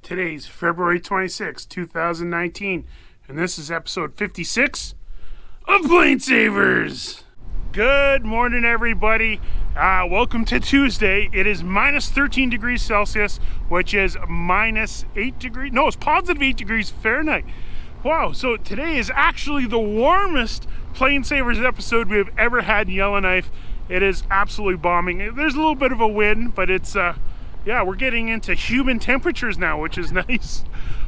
Today's February 26, 2019, and this is episode 56 of PlaneSavers. Good morning, everybody. Welcome to Tuesday. It is minus 13 degrees Celsius, which is minus 8 degrees. No, it's positive 8 degrees Fahrenheit. Wow, so today is actually the warmest PlaneSavers episode we have ever had in Yellowknife. It is absolutely bombing. There's a little bit of a wind, but it's yeah, we're getting into human temperatures now, which is nice.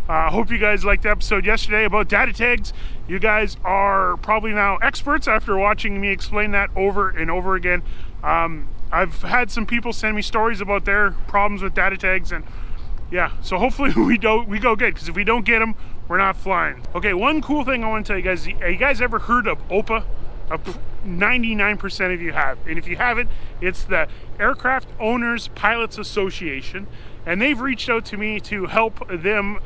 Hope you guys liked the episode yesterday about data tags. You guys are probably now experts after watching me explain that over and over again. I've had some people send me stories about their problems with data tags, and yeah, so hopefully we go good, because if we don't get them, we're not flying. Okay, one cool thing I want to tell you guys, you guys ever heard of AOPA? 99% of you have, and if you haven't, it's the Aircraft Owners Pilots Association, and they've reached out to me to help them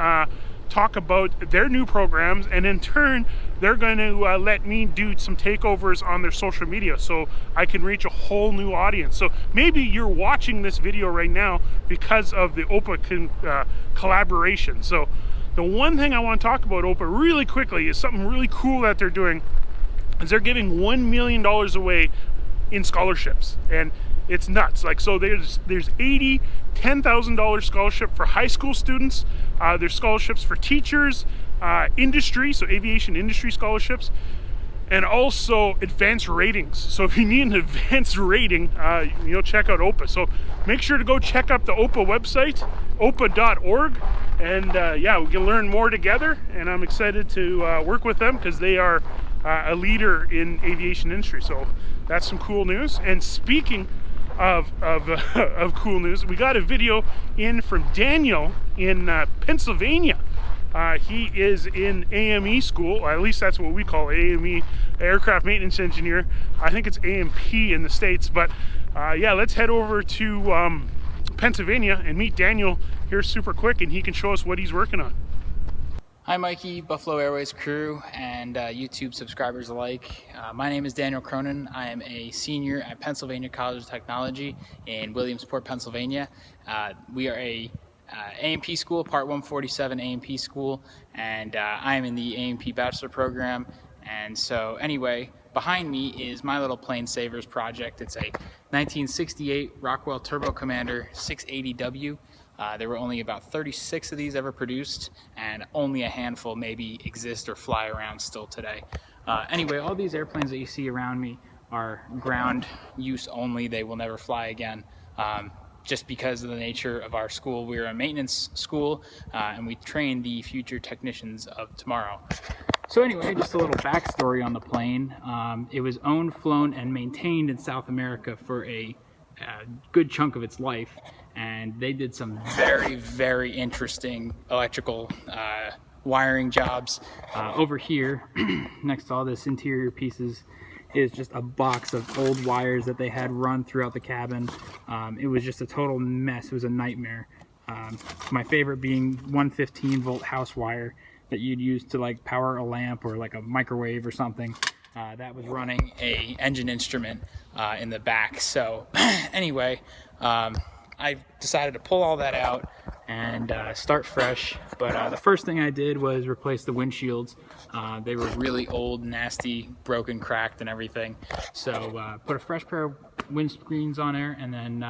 talk about their new programs, and in turn they're going to let me do some takeovers on their social media so I can reach a whole new audience. So maybe you're watching this video right now because of the AOPA collaboration. So the one thing I want to talk about AOPA really quickly is something really cool that they're doing, is they're giving $1 million away in scholarships, and it's nuts. Like, so there's $10,000 scholarship for high school students. There's scholarships for teachers, industry, so aviation industry scholarships, and also advanced ratings. So if you need an advanced rating, check out AOPA. So make sure to go check out the AOPA website, opa.org, and yeah, we can learn more together. And I'm excited to work with them because they are a leader in aviation industry. So that's some cool news. And speaking of cool news, we got a video in from Daniel in Pennsylvania. He is in AME school, or at least that's what we call it, AME, aircraft maintenance engineer. I think it's AMP in the States, but yeah, let's head over to Pennsylvania and meet Daniel here super quick, and he can show us what he's working on. Hi Mikey, Buffalo Airways crew, and YouTube subscribers alike. My name is Daniel Cronin. I am a senior at Pennsylvania College of Technology in Williamsport, Pennsylvania. We are a AMP school, Part 147 AMP school, and I am in the AMP Bachelor program. And so anyway, behind me is my little PlaneSavers project. It's a 1968 Rockwell Turbo Commander 680W. There were only about 36 of these ever produced, and only a handful maybe exist or fly around still today. Anyway, all these airplanes that you see around me are ground use only. They will never fly again. Just because of the nature of our school. We're a maintenance school, and we train the future technicians of tomorrow. So anyway, just a little backstory on the plane. It was owned, flown, and maintained in South America for a good chunk of its life. And they did some very, very interesting electrical wiring jobs. Over here, next to all this interior pieces, is just a box of old wires that they had run throughout the cabin. It was just a total mess. It was a nightmare. My favorite being 115 volt house wire that you'd use to like power a lamp or like a microwave or something. That was running a engine instrument in the back. So anyway, I decided to pull all that out and start fresh. But the first thing I did was replace the windshields. They were really old, nasty, broken, cracked, and everything. So put a fresh pair of windscreens on there, and then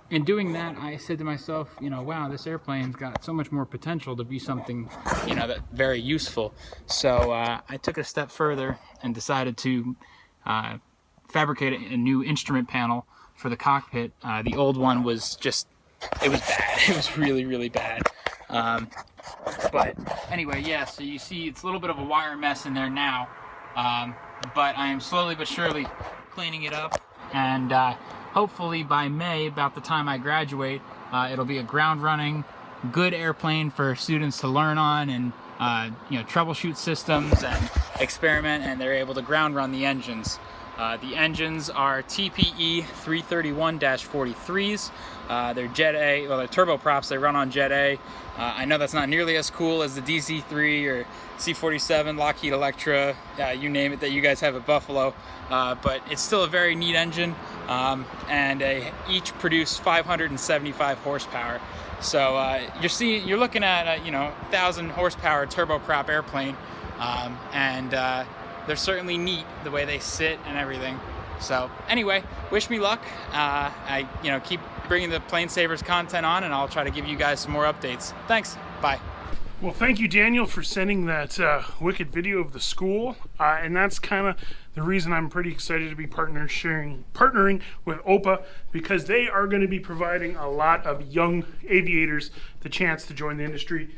in doing that, I said to myself, wow, this airplane's got so much more potential to be something, that very useful. So I took a step further and decided to fabricate a new instrument panel for the cockpit. The old one was it was bad. It was really, really bad. But anyway, yeah, so you see it's a little bit of a wire mess in there now. But I am slowly but surely cleaning it up. And hopefully by May, about the time I graduate, it'll be a ground running, good airplane for students to learn on and troubleshoot systems and experiment, and they're able to ground run the engines. The engines are TPE 331-43s. They're Jet A, well, they're turboprops. They run on Jet A. I know that's not nearly as cool as the DC-3 or C-47, Lockheed Electra, you name it, that you guys have at Buffalo. But it's still a very neat engine, and each produce 575 horsepower. So you're looking at a 1,000 horsepower turboprop airplane, and they're certainly neat the way they sit and everything. So anyway, wish me luck. I keep bringing the PlaneSavers content on, and I'll try to give you guys some more updates. Thanks. Bye. Well, thank you, Daniel, for sending that wicked video of the school. And that's kind of the reason I'm pretty excited to be partnering with AOPA, because they are going to be providing a lot of young aviators the chance to join the industry.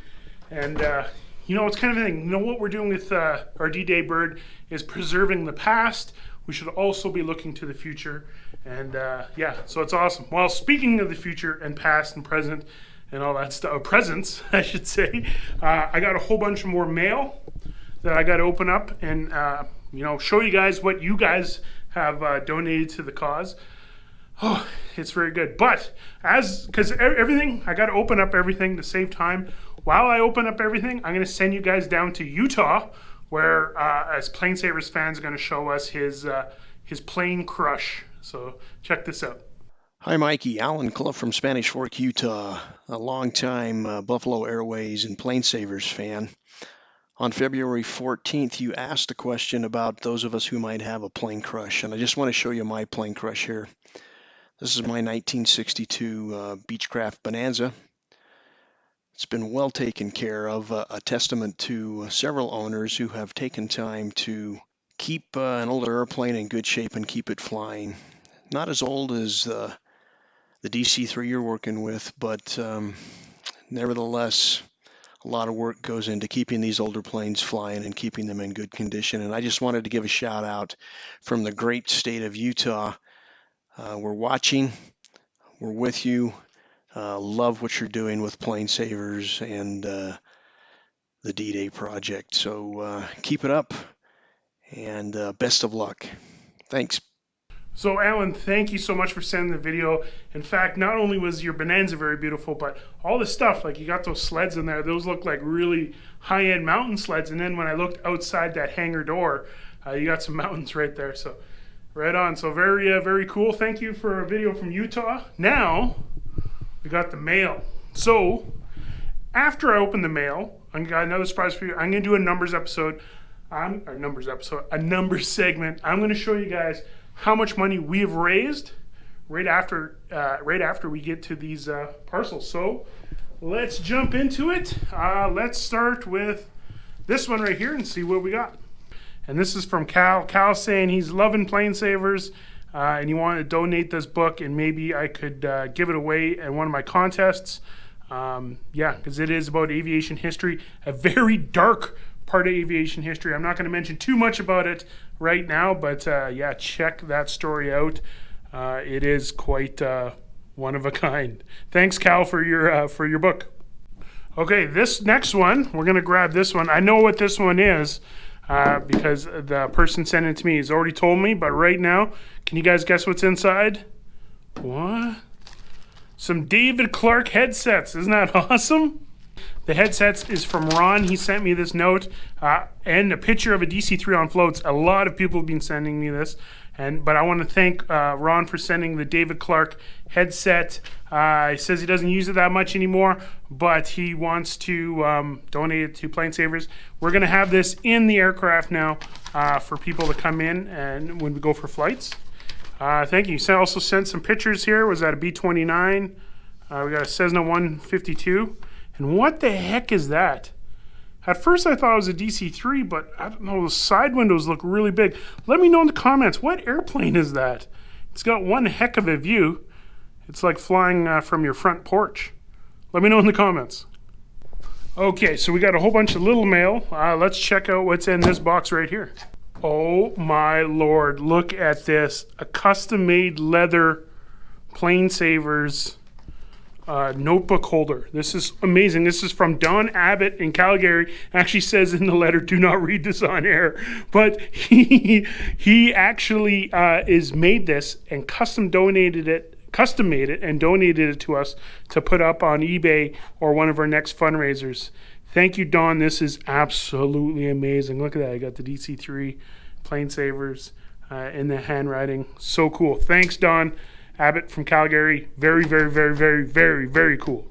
And, it's kind of a thing. What we're doing with our D-Day bird is preserving the past. We should also be looking to the future. And, so it's awesome. Well, speaking of the future and past and present, and all that stuff, presents, I should say. I got a whole bunch of more mail that I got to open up and, show you guys what you guys have donated to the cause. Oh, it's very good. But because everything, I got to open up everything to save time. While I open up everything, I'm going to send you guys down to Utah, where as PlaneSavers fans are going to show us his plane crush. So check this out. Hi, Mikey. Alan Clough from Spanish Fork, Utah, a longtime Buffalo Airways and PlaneSavers fan. On February 14th, you asked a question about those of us who might have a plane crush, and I just want to show you my plane crush here. This is my 1962 Beechcraft Bonanza. It's been well taken care of, a testament to several owners who have taken time to keep an older airplane in good shape and keep it flying. Not as old as the DC-3 you're working with, but nevertheless, a lot of work goes into keeping these older planes flying and keeping them in good condition. And I just wanted to give a shout out from the great state of Utah. We're watching, we're with you, love what you're doing with PlaneSavers and the D-Day project. So keep it up, and best of luck. Thanks. So, Alan, thank you so much for sending the video. In fact, not only was your Bonanza very beautiful, but all the stuff, like you got those sleds in there, those look like really high-end mountain sleds. And then when I looked outside that hangar door, you got some mountains right there. So, right on. So, very, very cool. Thank you for a video from Utah. Now, we got the mail. So, after I open the mail, I got another surprise for you. I'm going to do a numbers episode. A numbers segment. I'm going to show you guys how much money we have raised right after we get to these parcels. So let's jump into it. Let's start with this one right here and see what we got. And this is from Cal. Cal saying he's loving PlaneSavers and he wanted to donate this book, and maybe I could give it away at one of my contests. Because it is about aviation history, a very dark part of aviation history. I'm not going to mention too much about it right now, but check that story out. It is quite one of a kind. Thanks, Cal, for your book. Okay, this next one, we're going to grab this one. I know what this one is because the person sent it to me has already told me, but right now, can you guys guess what's inside? What? Some David Clark headsets. Isn't that awesome? The headsets is from Ron. He sent me this note and a picture of a DC-3 on floats. A lot of people have been sending me this, but I want to thank Ron for sending the David Clark headset. He says he doesn't use it that much anymore, but he wants to donate it to PlaneSavers. We're going to have this in the aircraft now for people to come in and when we go for flights. Thank you. He also sent some pictures here. Was that a B-29? We got a Cessna 152. And what the heck is that? At first I thought it was a DC-3, but I don't know, the side windows look really big. Let me know in the comments, what airplane is that? It's got one heck of a view. It's like flying from your front porch. Let me know in the comments. Okay, so we got a whole bunch of little mail. Let's check out what's in this box right here. Oh my Lord, look at this. A custom-made leather PlaneSavers notebook holder. This is amazing. This is from Don Abbott in Calgary. Actually says in the letter, do not read this on air. But he actually is made this and custom made it and donated it to us to put up on eBay or one of our next fundraisers. Thank you, Don. This is absolutely amazing. Look at that. I got the DC-3 PlaneSavers in the handwriting. So cool. Thanks, Don Abbott from Calgary. Very, very, very, very, very, very cool.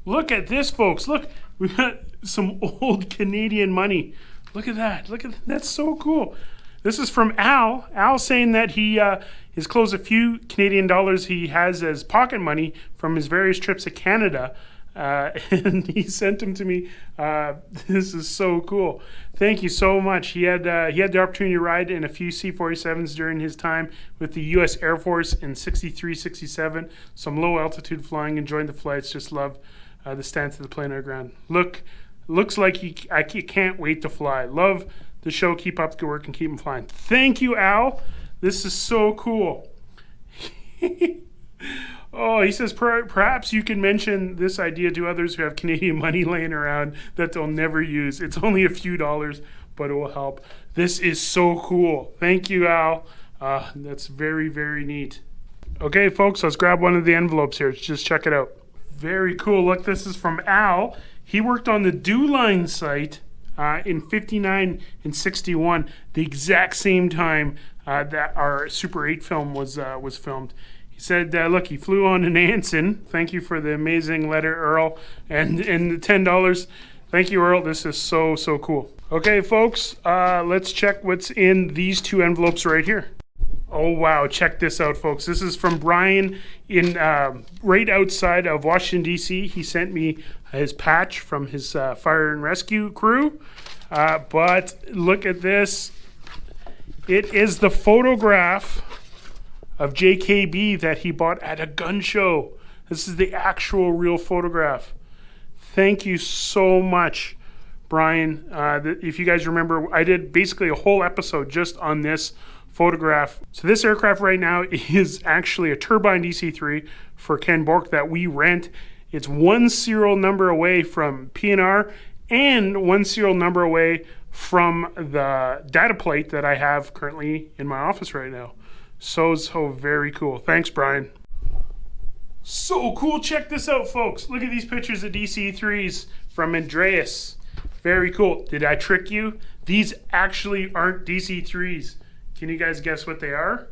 Look at this, folks. Look, we got some old Canadian money. Look at that. That's so cool. This is from Al. Al saying that he has closed a few Canadian dollars he has as pocket money from his various trips to Canada. And he sent them to me. This is so cool. Thank you so much. He had the opportunity to ride in a few C-47s during his time with the U.S. Air Force in 63, 67. Some low altitude flying, enjoying the flights. Just love the stance of the plane on the ground. Looks like I can't wait to fly. Love the show. Keep up the work and keep them flying. Thank you, Al. This is so cool. Oh, he says, perhaps you can mention this idea to others who have Canadian money laying around that they'll never use. It's only a few dollars, but it will help. This is so cool. Thank you, Al. That's very, very neat. Okay, folks, let's grab one of the envelopes here. Just check it out. Very cool. Look, this is from Al. He worked on the DoLine site in 59 and 61, the exact same time that our Super 8 film was filmed. He said, look, he flew on an Anson. Thank you for the amazing letter, Earl. And the $10. Thank you, Earl. This is so, so cool. Okay, folks, let's check what's in these two envelopes right here. Oh, wow. Check this out, folks. This is from Brian in right outside of Washington, D.C. He sent me his patch from his fire and rescue crew. But look at this. It is the photograph of JKB that he bought at a gun show. This is the actual real photograph. Thank you so much, Brian. If you guys remember, I did basically a whole episode just on this photograph. So this aircraft right now is actually a turbine DC-3 for Ken Bork that we rent. It's one serial number away from PNR and one serial number away from the data plate that I have currently in my office right now. So very cool. Thanks, Brian. So cool. Check this out, folks. Look at these pictures of DC-3s from Andreas. Very cool. Did I trick you? These actually aren't DC-3s. Can you guys guess what they are?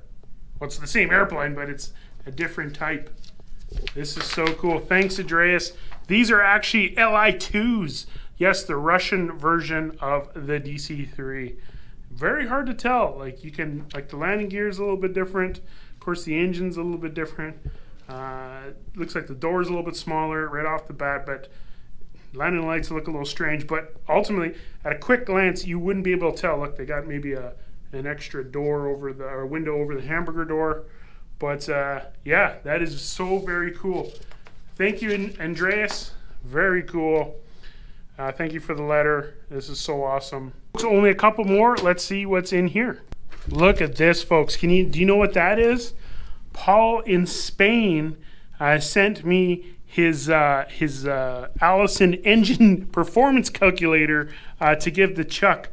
Well, it's the same airplane, but it's a different type. This is so cool. Thanks, Andreas. These are actually Li-2s. Yes, the Russian version of the DC-3. Very hard to tell. Like the landing gear is a little bit different. Of course, the engine's a little bit different. Looks like the door's a little bit smaller right off the bat, but landing lights look a little strange. But ultimately, at a quick glance, you wouldn't be able to tell. Look, they got maybe an extra door or window over the hamburger door. But yeah, that is so very cool. Thank you, Andreas. Very cool. Thank you for the letter. This is so awesome. So only a couple more. Let's see what's in here. Look at this, folks. Do you know what that is? Paul in Spain sent me his Allison engine performance calculator to give to Chuck.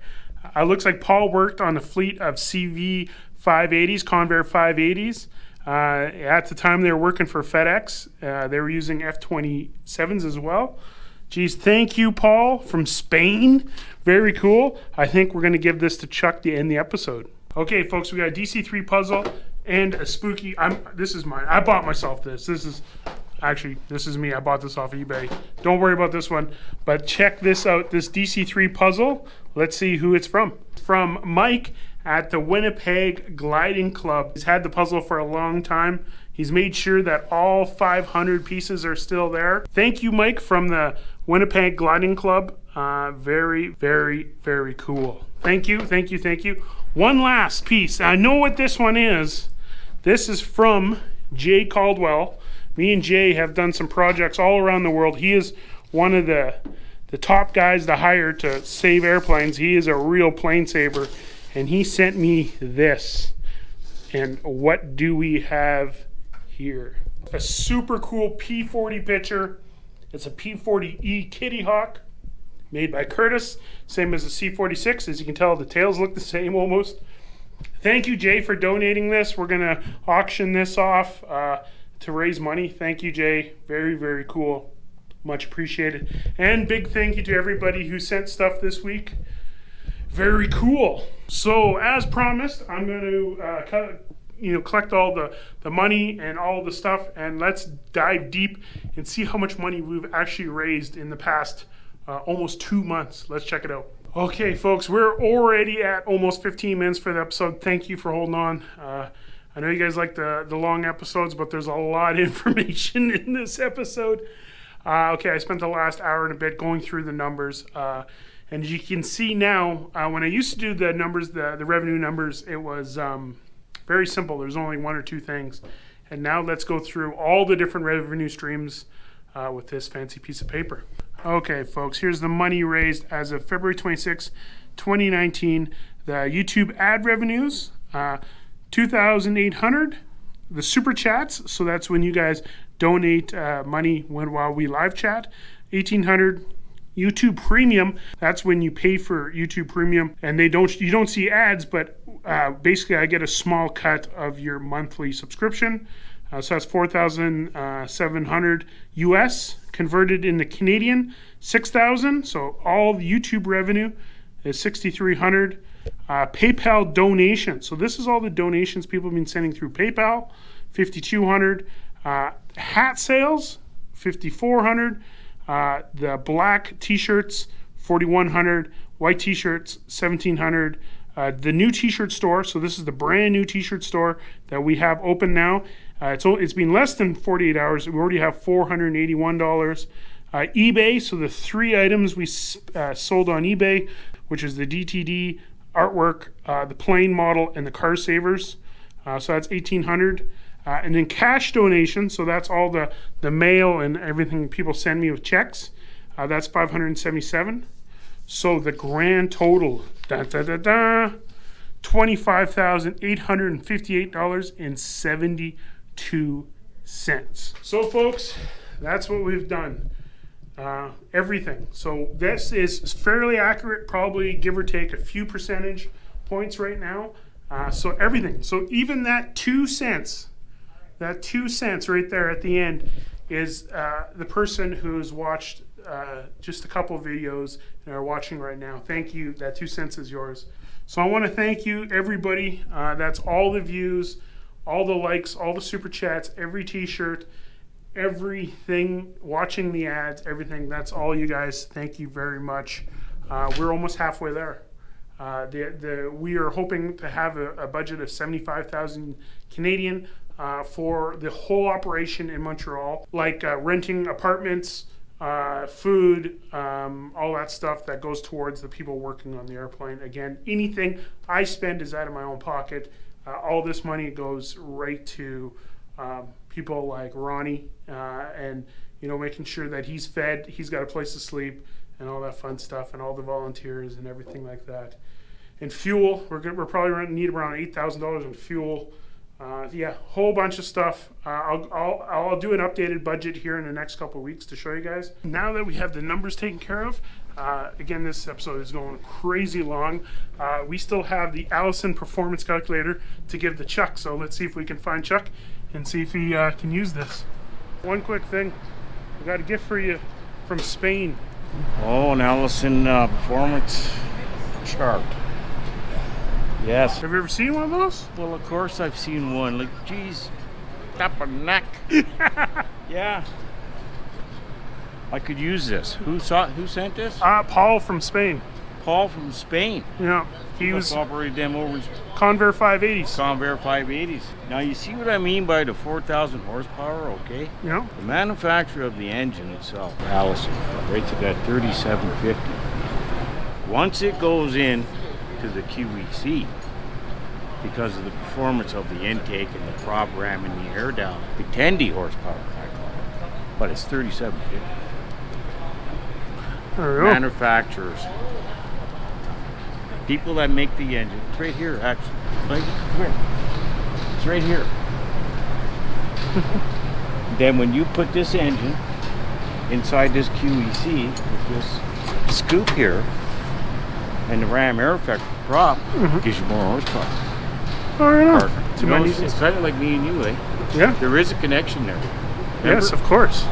Looks like Paul worked on a fleet of CV 580s, Convair 580s. At the time they were working for FedEx. They were using F-27s as well. Geez, thank you, Paul, from Spain. Very cool. I think we're going to give this to Chuck to end the episode. Okay, folks, we got a DC-3 puzzle and a spooky. This is mine. I bought myself this. This is me. I bought this off eBay. Don't worry about this one. But check this out, this DC-3 puzzle. Let's see who it's from. From Mike at the Winnipeg Gliding Club. He's had the puzzle for a long time. He's made sure that all 500 pieces are still there. Thank you, Mike, from the Winnipeg Gliding Club. Very, very, very cool. Thank you, thank you, thank you. One last piece. I know what this one is. This is from Jay Caldwell. Me and Jay have done some projects all around the world. He is one of the top guys to hire to save airplanes. He is a real plane saver. And he sent me this. And what do we have here? A super cool P-40 picture. It's a P-40E Kitty Hawk made by Curtis. Same as the C-46. As you can tell, the tails look the same almost. Thank you, Jay, for donating this. We're going to auction this off to raise money. Thank you, Jay. Very, very cool. Much appreciated. And big thank you to everybody who sent stuff this week. Very cool. So, as promised, I'm going to collect all the money and all the stuff, and let's dive deep and see how much money we've actually raised in the past almost 2 months. Let's check it out. Okay, folks, we're already at almost 15 minutes for the episode. Thank you for holding on. I know you guys like the long episodes, but there's a lot of information in this episode. Okay, I spent the last hour and a bit going through the numbers. And you can see now, when I used to do the numbers, the revenue numbers, it was very simple. There's only one or two things. And now let's go through all the different revenue streams with this fancy piece of paper. Okay, folks, here's the money raised as of February 26, 2019. The YouTube ad revenues, $2,800. The super chats, so that's when you guys donate money while we live chat, $1,800. YouTube Premium, that's when you pay for YouTube Premium, and you don't see ads, but basically I get a small cut of your monthly subscription. So that's $4,700 US converted into Canadian, $6,000. So all the YouTube revenue is $6,300. PayPal donation. So this is all the donations people have been sending through PayPal, $5,200. Hat sales, $5,400. The black t-shirts, $4,100. White t-shirts, $1,700. The new t-shirt store, so this is the brand new t-shirt store that we have open now. It's been less than 48 hours. We already have $481. eBay, so the 3 items we sold on eBay, which is the DTD, artwork, the plane model, and the car savers. So that's $1,800. And then cash donation, so that's all the mail and everything people send me with checks. That's $577. So the grand total, $25,858.72. So folks, that's what we've done. Everything. So this is fairly accurate, probably give or take a few percentage points right now. So everything. So even that 2 cents. That 2 cents right there at the end is the person who's watched just a couple of videos and are watching right now. Thank you. That 2 cents is yours. So I want to thank you, everybody. That's all the views, all the likes, all the super chats, every t-shirt, everything, watching the ads, everything. That's all you guys. Thank you very much. We're almost halfway there. We are hoping to have a budget of 75,000 Canadian for the whole operation in Montreal, like renting apartments, food, all that stuff that goes towards the people working on the airplane. Again, anything I spend is out of my own pocket. All this money goes right to people like Ronnie, and making sure that he's fed, he's got a place to sleep, and all that fun stuff, and all the volunteers and everything like that. And fuel, we're probably going to need around $8,000 in fuel. Whole bunch of stuff. I'll do an updated budget here in the next couple of weeks to show you guys. Now that we have the numbers taken care of, again, this episode is going crazy long. We still have the Allison performance calculator to give to Chuck, so let's see if we can find Chuck and see if he can use this. One quick thing, I got a gift for you from Spain. Oh, an Allison performance chart. Yes. Have you ever seen one of those? Well, of course I've seen one. Like, geez, tap a neck. Yeah. I could use this. Who sent this? Paul from Spain. Paul from Spain. Yeah. He was operated them over Convair 580s. Convair 580s. Now you see what I mean by the 4,000 horsepower, okay? Yeah. The manufacturer of the engine itself, Allison, rates it at 3,750. Once it goes in to the QEC, because of the performance of the intake and the prop ramming the air down, the 10D horsepower, I call it, but it's 3,750. Manufacturers, people that make the engine, it's right here actually, it's right here. Then when you put this engine inside this QEC with this scoop here and the ram air effect prop, gives you more horsepower. Oh, yeah. It's kind of like me and you, eh? Yeah. There is a connection there. Remember? Yes, of course.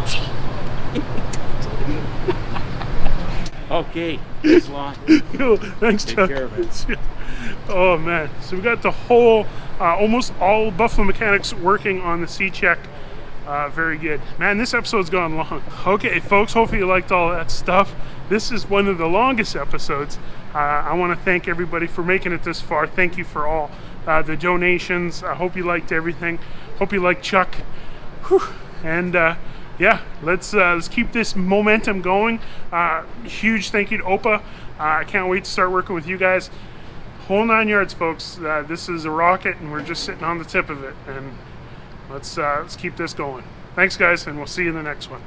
Okay, thanks a lot. Cool. Thanks, Take Chuck. care of it. Oh man, so we got the whole almost all Buffalo mechanics working on the C-check. Very good. Man, this episode's gone long. Okay, folks, hopefully you liked all that stuff. This is one of the longest episodes. I want to thank everybody for making it this far. Thank you for all the donations. I hope you liked everything. Hope you liked Chuck. Whew. And yeah, let's keep this momentum going. Huge thank you to AOPA. I can't wait to start working with you guys. Whole 9 yards, folks. This is a rocket, and we're just sitting on the tip of it. And let's keep this going. Thanks, guys, and we'll see you in the next one.